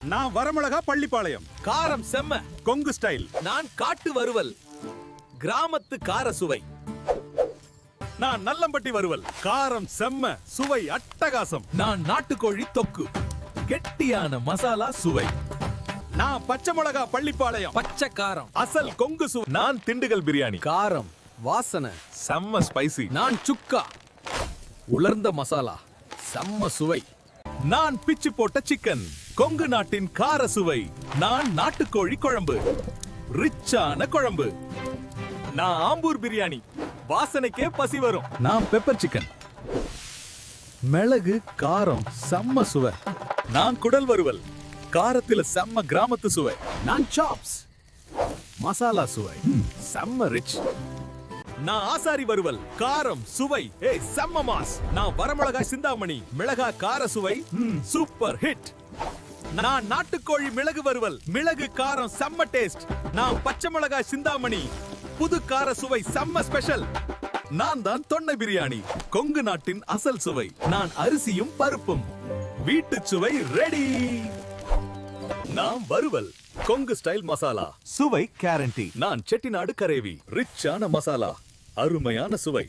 நான் வரமிளகா பள்ளிப்பாளையம். காரம் செம்ம. கொங்கு ஸ்டைல். நான் காட்டு வறுவல். கிராமத்து கார சுவை. நான் நல்லம்பட்டி வறுவல். காரம் செம்ம, சுவை அட்டகாசம். நான் நாட்டுக்கோழி தொக்கு. கெட்டியான மசாலா சுவை. நான் பச்சை மிளகா பள்ளிப்பாளையம். பச்சை காரம். அசல் கொங்கு சுவை. நான் திண்டுக்கல் பிரியாணி. காரம் வாசனை. செம்ம ஸ்பைசி. நான் சுக்கா. உலர்ந்த மசாலா. செம்ம சுவை. நான் பிச்சு போட்ட சிக்கன். கொங்கு நாட்டின் கார சுவை. நான் நாட்டுக்கோழி குழம்பு. ரிச்சான குழம்பு. நான் ஆம்பூர் பிரியாணி. வாசனைக்கே பசி வரும். நான் பெப்பர் சிக்கன். மிளகு காரம் செம்ம சுவை. நான் குடல் வறுவல். காரத்தில செம்ம கிராமத்து சுவை. நான் சாப்ஸ். மசாலா சுவை. செம்ம ரிச். நான் ஆசாரி வறுவல். காரம் சுவை செம்ம மாஸ். நான் வரமிளகாய் சிந்தாமணி. மிளகா கார சுவை சூப்பர் ஹிட். நான் நாட்டுக்கோழி மிளகு வறுவல். மிளகு காரம் செம்ம டேஸ்ட். நான் பச்சை மிளகாய் சிந்தாமணி. புது கார சுவை செம்ம ஸ்பெஷல். நான் தான் தொன்னை பிரியாணி. கொங்கு நாட்டின் அசல் சுவை. நான் அரிசியும் பருப்பும். வீட்டு சுவை ரெடி. நான் வறுவல். கொங்கு ஸ்டைல் மசாலா. சுவை கேரண்டி. நான் செட்டிநாடு கரேவி. ரிச்சான மசாலா. அருமையான சுவை.